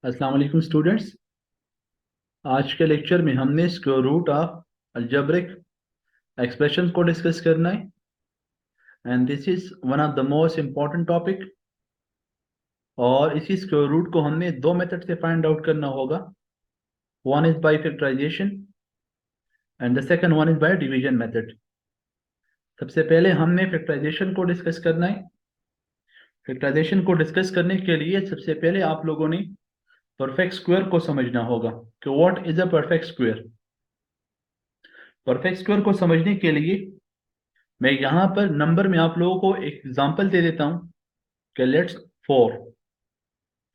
अस्सलाम वालेकुम स्टूडेंट्स। आज के लेक्चर में हमने square root of algebraic expression को डिस्कस करना है and this is one of the most important topic. और इसी स्क्वायर रूट को हमने दो मेथड से फाइंड आउट करना होगा। One is by factorisation and the second one is by division method. सबसे पहले हमने फैक्टराइजेशन को डिस्कस करना है। फैक्टराइजेशन को डिस्कस करने के लिए सबसे पहले आप लोगों ने परफेक्ट स्क्वायर को समझना होगा कि what is a perfect square. Perfect square को समझने के लिए मैं यहाँ पर नंबर में आप लोगों को एक एग्जांपल दे देता हूँ कि लेट्स फोर।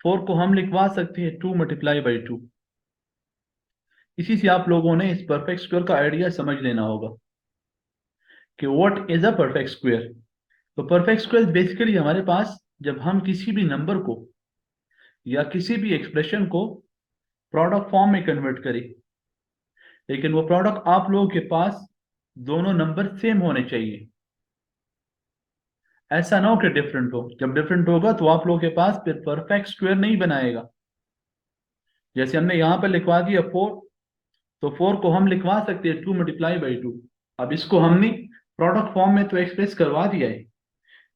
फोर को हम लिखवा सकते हैं 2 × 2। इसी से आप लोगों ने इस परफेक्ट स्क्वायर का आइडिया समझ लेना होगा कि what is a perfect square. तो परफेक्ट स्क्वायर बेसिकली हमारे पास जब हम किसी भी नंबर को या किसी भी एक्सप्रेशन को प्रोडक्ट फॉर्म में कन्वर्ट करें, लेकिन वो प्रोडक्ट आप लोगों के पास दोनों नंबर सेम होने चाहिए। ऐसा ना हो कि डिफरेंट हो। जब डिफरेंट होगा तो आप लोगों के पास फिर परफेक्ट स्क्वायर नहीं बनाएगा। जैसे हमने यहाँ पर लिखवा दिया फोर, तो फोर को हम लिखवा सकते हैं 2 × 2। अब इसको हमने प्रोडक्ट फॉर्म में तो एक्सप्रेस करवा दिया है,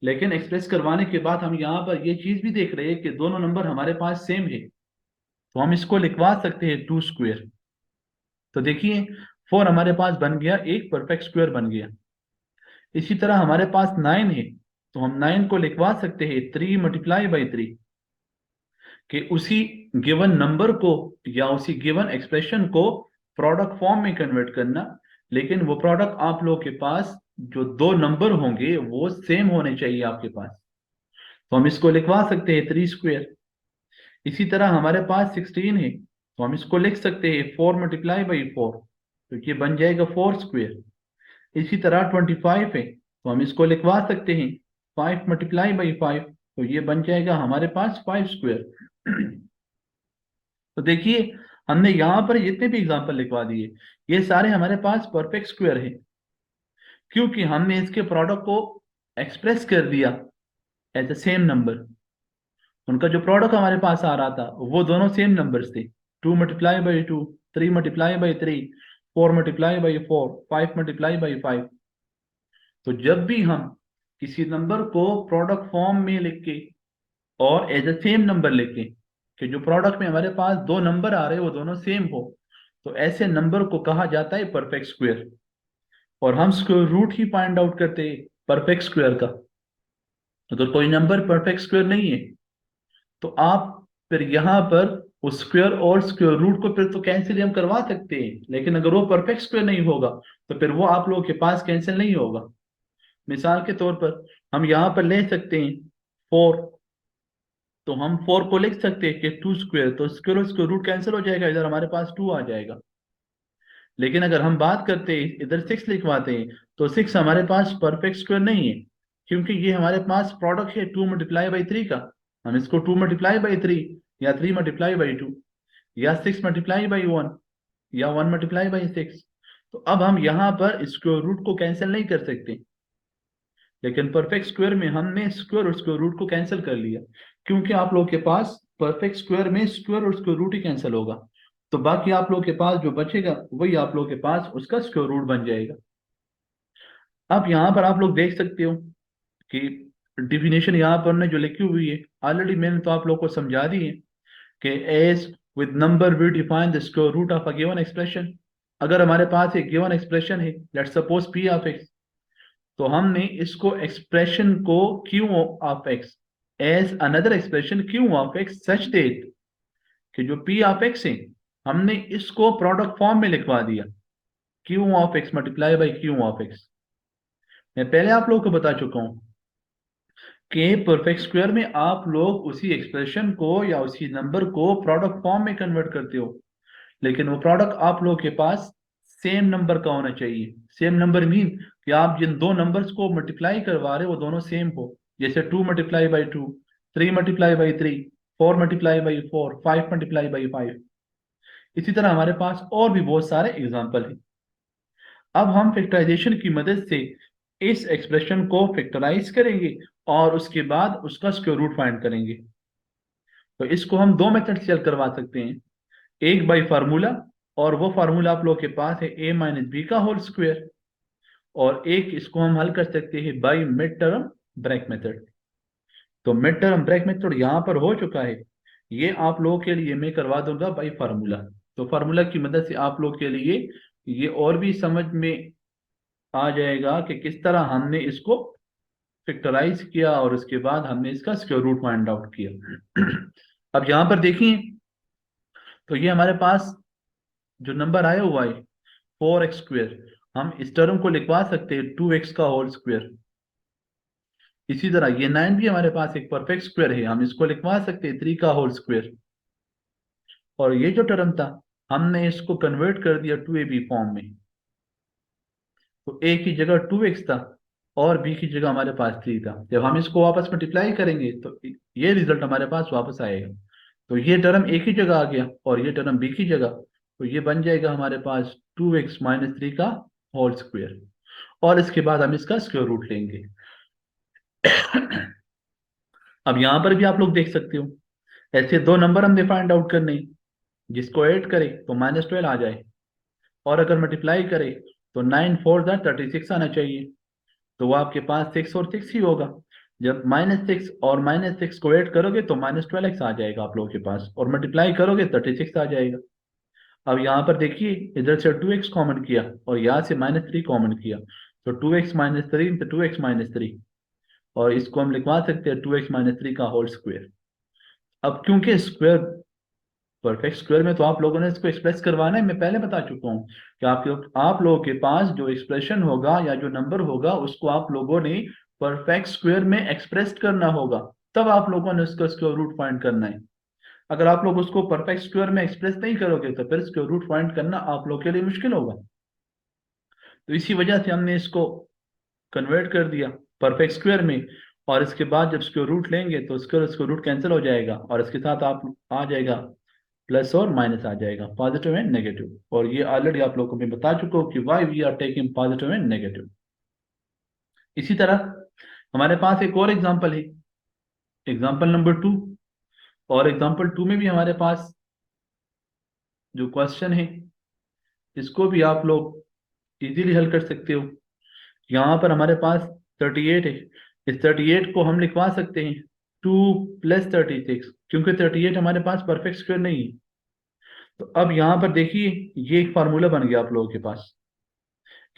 लेकिन एक्सप्रेस करवाने के बाद हम यहाँ पर ये चीज भी देख रहे हैं कि दोनों नंबर हमारे पास सेम है, तो हम इसको लिखवा सकते हैं 2 स्क्वायर। तो देखिए, फोर हमारे पास बन गया, एक परफेक्ट स्क्वायर बन गया। इसी तरह हमारे पास 9 है, तो हम 9 को लिखवा सकते हैं 3 × 3 कि उसी गिवन नंबर को या उसी गिवन एक्सप्रेशन को प्रोडक्ट फॉर्म में कन्वर्ट करना, लेकिन वो प्रोडक्ट आप लोगों के पास जो दो नंबर होंगे वो सेम होने चाहिए आपके पास। तो हम इसको लिखवा सकते हैं 3 स्क्वायर। इसी तरह हमारे पास 16 है, तो हम इसको लिख सकते हैं 4 × 4, तो ये बन जाएगा 4 स्क्वायर। इसी तरह 25 है, तो हम इसको लिखवा सकते हैं 5 × 5, तो ये बन जाएगा हमारे पास 5 स्क्वायर। तो देखिए, हमने यहां पर जितने भी एग्जांपल लिखवा दिए ये सारे हमारे पास परफेक्ट स्क्वायर है, क्योंकि हमने इसके प्रोडक्ट को एक्सप्रेस कर दिया एज अ सेम नंबर। उनका जो प्रोडक्ट हमारे पास आ रहा था वो दोनों सेम नंबर्स थे। 2 × 2, 3 × 3, 4 × 4, 5 × 5। तो जब भी हम किसी नंबर को प्रोडक्ट फॉर्म में लिख के और एज अ सेम नंबर लिखें कि जो प्रोडक्ट में हमारे पास दो नंबर आ रहे हैं वो दोनों सेम हो, तो ऐसे नंबर को कहा जाता है परफेक्ट स्क्वायर। और हम स्क्वायर रूट ही फाइंड आउट करते हैं परफेक्ट स्क्वायर का। अगर कोई नंबर परफेक्ट स्क्वायर नहीं है तो आप फिर यहाँ पर उस स्क्वायर और स्क्वायर रूट को फिर तो कैंसिल हम करवा सकते हैं, लेकिन अगर वो परफेक्ट स्क्वायर नहीं होगा तो फिर वो आप लोगों के पास कैंसिल नहीं होगा। मिसाल के तौर पर हम यहाँ पर ले सकते हैं फोर, तो हम फोर को लिख सकते हैं कि 2 स्क्वायर, तो स्क्वायर और स्क्वायर रूट कैंसिल हो जाएगा, इधर हमारे पास 2 आ जाएगा। लेकिन अगर हम बात करते हैं इधर 6 लिखवाते हैं, तो 6 हमारे पास परफेक्ट स्क्वायर नहीं है, क्योंकि ये हमारे पास प्रोडक्ट है 2 × 3 का। हम इसको 2 × 3 या 3 × 2 या 6 × 1 या 1 × 6। तो अब हम यहाँ पर स्क्वायर रूट को कैंसिल नहीं कर सकते, लेकिन परफेक्ट स्क्वायर में हमने स्क्वायर और स्क्वायर रूट को कैंसिल कर लिया, क्योंकि आप लोगों के पास परफेक्ट स्क्वायर में स्क्वायर और स्क्वायर रूट ही कैंसिल होगा। तो बाकी आप लोगों के पास जो बचेगा वही आप लोगों के पास उसका स्क्वायर रूट बन जाएगा। अब यहाँ पर आप लोग देख सकते हो कि डिफिनेशन यहाँ पर ने जो लिखी हुई है ऑलरेडी मैंने तो आप लोग को समझा दी है कि as with number we define the square root of a given expression. अगर हमारे पास एक गिवन एक्सप्रेशन है, लेट्स सपोज p(x), तो हमने इसको एक्सप्रेशन को q(x) as another expression q(x) such that कि जो p(x) है हमने इसको प्रोडक्ट फॉर्म में लिखवा दिया q(x) मल्टीप्लाई बाई q(x). मैं पहले आप लोगों को बता चुका हूं कि परफेक्ट स्क्वायर में आप लोग उसी एक्सप्रेशन को या उसी नंबर को प्रोडक्ट फॉर्म में कन्वर्ट करते हो, लेकिन वो प्रोडक्ट आप लोगों के पास सेम नंबर का होना चाहिए। सेम नंबर मीन कि आप जिन दो नंबर्स को मल्टीप्लाई करवा रहे हो वो दोनों सेम हो। जैसे 2 × 2, 3 × 3, 4 × 4, 5 × 5। इसी तरह हमारे पास और भी बहुत सारे एग्जाम्पल हैं। अब हम फैक्टराइजेशन की मदद से इस एक्सप्रेशन को फैक्टराइज करेंगे और उसके बाद उसका स्क्वायर रूट फाइंड करेंगे। तो इसको हम दो मेथड से हल करवा सकते हैं, एक बाई फार्मूला, और वो फार्मूला आप लोग के पास है a माइनस बी का होल स्क्वायर, और एक इसको हम हल कर सकते हैं by mid term break method. तो मिड टर्म ब्रैक मेथड यहाँ पर हो चुका है, ये आप लोगों के लिए मैं करवा दूंगा बाई फार्मूला। तो फार्मूला की मदद से आप लोग के लिए ये और भी समझ में आ जाएगा कि किस तरह हमने इसको फैक्टराइज किया और उसके बाद हमने इसका स्क्वायर रूट फाइंड आउट किया। अब यहाँ पर देखिए, तो ये हमारे पास जो नंबर आया हुआ है 4x², हम इस टर्म को लिखवा सकते हैं 2x का होल स्क्वायर। इसी तरह ये 9 भी हमारे पास एक परफेक्ट स्क्वायर है, हम इसको लिखवा सकते हैं 3 का होल स्क्वायर। और ये जो टर्म था हमने इसको कन्वर्ट कर दिया 2ab फॉर्म में, तो a की जगह 2x था और b की जगह हमारे पास 3 था। जब हम इसको वापस मल्टीप्लाई करेंगे तो ये रिजल्ट हमारे पास वापस आएगा। तो ये टर्म a की जगह आ गया और ये टर्म b की जगह, तो ये बन जाएगा हमारे पास 2x माइनस 3 का होल स्क्वायर, और इसके बाद हम इसका स्क्वायर रूट लेंगे। अब यहां पर भी आप लोग देख सकते हो, ऐसे दो नंबर हमने फाइंड आउट करने हैं, जिसको ऐड करें तो -12 आ जाए, और अगर मल्टीप्लाई करें तो 9 4 36 आना चाहिए। तो वो आपके पास 6 और 6 ही होगा। जब -6 और -6 को ऐड करोगे तो -12x आ जाएगा आप लोगों के पास, और मल्टीप्लाई करोगे 36 आ जाएगा। अब यहाँ पर देखिए, इधर से 2x कॉमन किया और यहाँ से -3 कॉमन किया, तो 2x माइनस 3 तो 2x माइनस 3, और इसको हम लिखवा सकते हैं 2x माइनस 3 का होल स्क्वायर। अब क्योंकि स्क्वायर परफेक्ट स्क्वायर में तो आप लोगों ने इसको एक्सप्रेस करवाना है, मैं पहले बता चुका हूँ कि आप लोगों के पास जो एक्सप्रेशन होगा या जो नंबर होगा उसको आप लोगों ने परफेक्ट स्क्वायर में एक्सप्रेस करना होगा, तब आप लोगों ने उसका स्क्वायर रूट फाइंड करना है। अगर आप लोग उसको परफेक्ट स्क्वायर में एक्सप्रेस नहीं करोगे तो फिर स्क्वायर रूट फाइंड करना आप लोग के लिए मुश्किल होगा। तो इसी वजह से हमने इसको कन्वर्ट कर दिया परफेक्ट स्क्वायर में, और इसके बाद जब स्क्वायर रूट लेंगे तो स्क्वायर रूट कैंसिल हो जाएगा, और इसके साथ आप आ जाएगा प्लस और माइनस आ जाएगा, पॉजिटिव एंड नेगेटिव। और ये ऑलरेडी आप लोगों को मैं बता चुका हूँ कि why we are taking positive and negative. इसी तरह हमारे पास एक और एग्जांपल है, एग्जांपल नंबर 2। और एग्जांपल 2 में भी हमारे पास जो क्वेश्चन है इसको भी आप लोग इजीली हल कर सकते हो। यहाँ पर हमारे पास 38 है, इस 38 को हम लिखवा सकते हैं 2 प्लस 36, क्योंकि 38 हमारे पास परफेक्ट स्क्वायर नहीं है। तो अब यहाँ पर देखिए, ये एक फार्मूला बन गया आप लोगों के पास,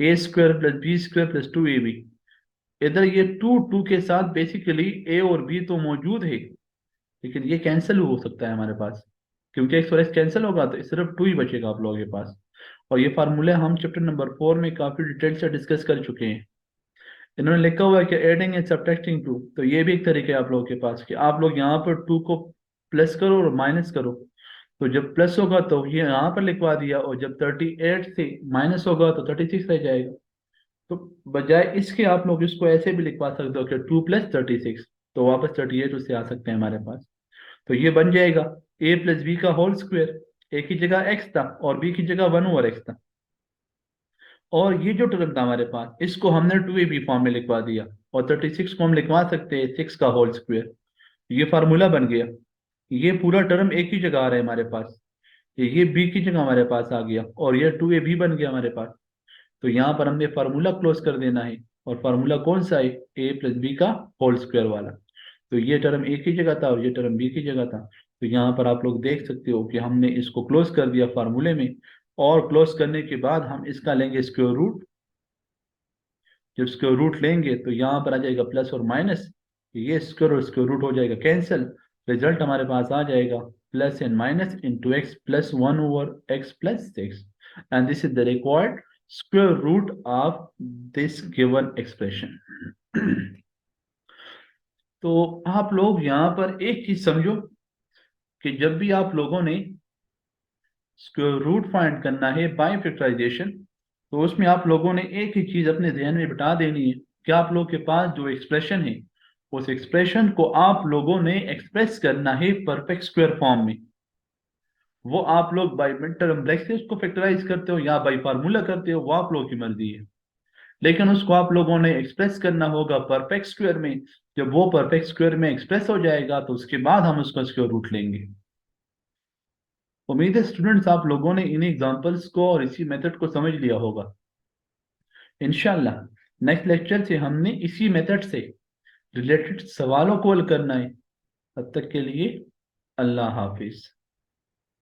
a² plus b² plus 2ab। इधर ये 2 के साथ बेसिकली a और b तो मौजूद है, लेकिन ये कैंसिल हो सकता है हमारे पास, क्योंकि x और x कैंसिल होगा तो सिर्फ 2 ही बचेगा आप लोगों के पास। और ये फार्मूले हम चैप्टर नंबर 4 में काफी डिटेल से डिस्कस कर चुके हैं। इन्होंने लिखा हुआ है कि एडिंग एंड सब्ट्रैक्टिंग 2, तो ये भी एक तरीका है आप लोगों के पास कि आप लोग यहाँ पर 2 को प्लस करो और माइनस करो। तो जब प्लस होगा तो ये यहाँ पर लिखवा दिया, और जब 38 से माइनस होगा तो 36 रह जाएगा। तो बजाय इसके आप लोग इसको ऐसे भी लिखवा सकते हो कि 2 प्लस 36, तो वापस 38 उससे आ सकते हैं हमारे पास। तो ये बन जाएगा a प्लस बी का होल स्क्वायर, a की जगह x था और b की जगह 1/x था। और ये जो टर्म था हमारे पास इसको हमने 2ab फॉर्म में लिखवा दिया, और 36 को हम लिखवा सकते हैं 6 का होल स्क्वायर। ये फार्मूला बन गया। ये पूरा टर्म एक ही जगह आ रहा है हमारे पास, ये b की जगह हमारे पास आ गया, और ये 2ab बन गया हमारे पास। तो यहाँ पर हमने फार्मूला क्लोज कर देना है, और फार्मूला कौन सा है, a प्लस बी का होल स्क्वायर वाला। तो ये टर्म a की जगह था और ये टर्म b की जगह था। तो यहाँ पर आप लोग देख सकते हो कि हमने इसको क्लोज कर दिया फार्मूले में, और क्लोज करने के बाद हम इसका लेंगे स्क्वायर रूट। जब स्क्वायर रूट लेंगे तो यहाँ पर आ जाएगा प्लस और माइनस, ये स्क्वायर रूट हो जाएगा कैंसिल, रिजल्ट हमारे पास आ जाएगा plus and minus into x plus 1/x plus 6, and this is the required square root of this given expression. तो आप लोग यहाँ पर एक चीज समझो कि जब भी आप लोगों ने स्क्वायर रूट फाइंड करना है बाय फैक्टराइजेशन, तो उसमें आप लोगों ने एक ही चीज अपने ध्यान में बिठा देनी है कि आप लोगों के पास जो एक्सप्रेशन है उस एक्सप्रेशन को आप लोगों ने एक्सप्रेस करना है परफेक्ट स्क्वायर फॉर्म में। वो आप लोग बाय मिड टर्म ब्रैकेट से उसको फैक्टराइज करते हो या बाय फार्मूला करते हो, वो आप लोगों की मर्जी है। लेकिन उसको आप लोगों ने एक्सप्रेस करना होगा परफेक्ट स्क्वायर में। जब वो परफेक्ट स्क्वायर में एक्सप्रेस हो जाएगा तो उसके बाद हम उसका स्क्वायर रूट लेंगे। उम्मीद है स्टूडेंट्स आप लोगों ने इन एग्जांपल्स को और इसी मेथड को समझ लिया होगा। इंशाल्लाह नेक्स्ट लेक्चर से हमने इसी मेथड से रिलेटेड सवालों को हल करना है। तब तक के लिए अल्लाह हाफिज।